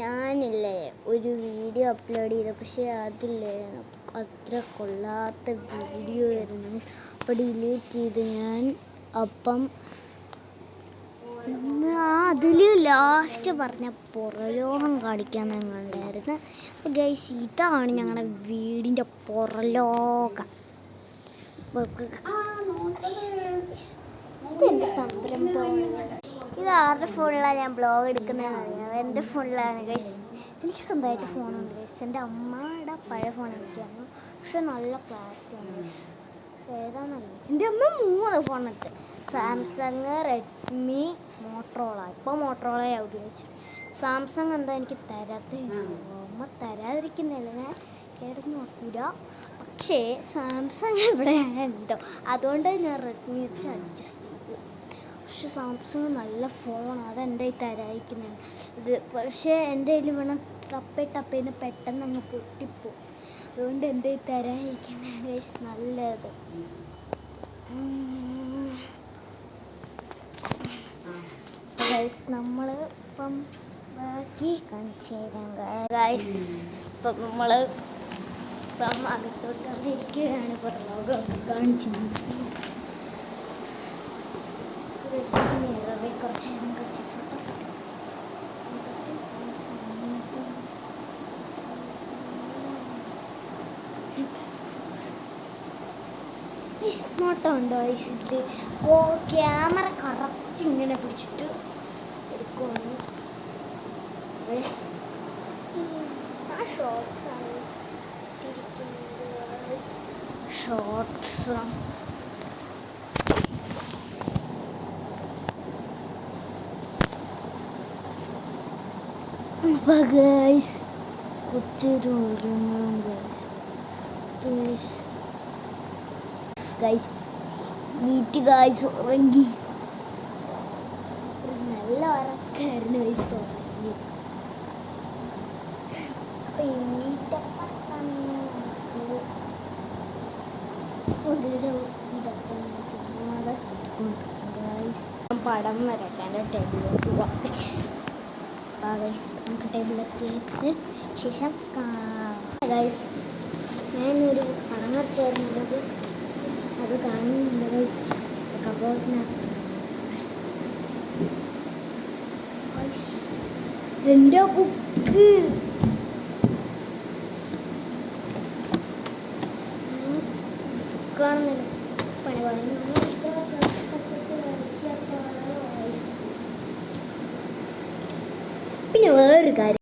ഞാനില്ലേ ഒരു video upload ചെയ്തു, പക്ഷേ അതില്ലേ അത്ര കൊള്ളാത്ത വീഡിയോ ആയിരുന്നു. അപ്പോൾ ഡിലീറ്റ് ചെയ്ത് ഞാൻ. അപ്പം അതിൽ ലാസ്റ്റ് പറഞ്ഞ പുറലോകം കാണിക്കാൻ കണ്ടായിരുന്നു. അപ്പോൾ ഗൈസ്, ഇതാണ് ഞങ്ങളുടെ വീടിൻ്റെ പുറലോകം. ഇതെൻ്റെ സംരംഭമാണ്. ഇത് ആരുടെ ഫോണിലാണ് ഞാൻ ബ്ലോഗ് എടുക്കുന്നതെന്ന് അറിയാം. എൻ്റെ ഫോണിലാണ് ഗൈസ്. എനിക്ക് സ്വന്തമായിട്ട് ഫോണുണ്ട് ഗൈസ്. എൻ്റെ അമ്മയുടെ പഴയ ഫോൺ എനിക്കായിരുന്നു, പക്ഷെ നല്ല ക്ലാരിറ്റിയാണ് ഗൈസ്. ഏതാണെന്നറിയാം. എൻ്റെ അമ്മ 3 ഫോണെടുത്ത്: സാംസങ്, റെഡ്മി, മോട്ടറോള. ഇപ്പോൾ മോട്ടറോളയാണ് ഉപയോഗിച്ചു. സാംസങ് എന്താ എനിക്ക് തരാത്ത? അമ്മ തരാതിരിക്കുന്നില്ല, ഞാൻ കേടൊന്നും നോക്കൂല. പക്ഷേ സാംസങ് ഇവിടെ എന്തോ, അതുകൊണ്ട് ഞാൻ റെഡ്മി വെച്ച് അഡ്ജസ്റ്റ് ചെയ്തു. പക്ഷെ സാംസങ് നല്ല ഫോണാണ്, അതെൻ്റെ കയ്യിൽ തരാതിരിക്കുന്നതാണ് ഇത്. പക്ഷേ എൻ്റെ കയ്യിൽ വേണം ടപ്പേന്ന് പെട്ടെന്ന് അങ്ങ് പൊട്ടിപ്പോവും. അതുകൊണ്ട് എൻ്റെ കയ്യിൽ തരാതിരിക്കുന്നതാണ് നല്ലത്. ഗൈസ്, നമ്മൾ ഇപ്പം ബാക്കി കാണിച്ചു തരാം ഗൈസ്. ഇപ്പം നമ്മൾ ഇപ്പം അകത്തോട്ട് ഇരിക്കുകയാണ്. പുറലോകം കാണിച്ചു കുറച്ച് നേരം കുറച്ച് ഫോട്ടോസ് നോട്ടം ഉണ്ടോ ഇത്? ക്യാമറ കറക്റ്റ് ഇങ്ങനെ പിടിച്ചിട്ട് എടുക്കുവാണ്. ഷോർട്സാണ് ഷോർട്സ്. ഗൈസ്, കൊച്ചൊരു ഗൈസ് നീറ്റ് ഗൈസ് ഉറങ്ങി. നല്ല ഉറക്കായിരുന്നു ഗൈസ്, ഉറങ്ങി. അപ്പം എണീറ്റപ്പം തന്നെ പടം വരയ്ക്കാൻ ടേബിളിലോട്ട് പോവാം. നമുക്ക് ടേബിളിലെത്തിയതിന് ശേഷം ഗൈസ്, ഞാനൊരു പടം വരച്ചായിരുന്നത് അത് കാണുന്നില്ല ഗൈസ്. കബോർഡിനകത്ത് എൻ്റെ ബുക്ക് കാണുന്നില്ല. പിന്നെ വേറൊരു കാര്യം,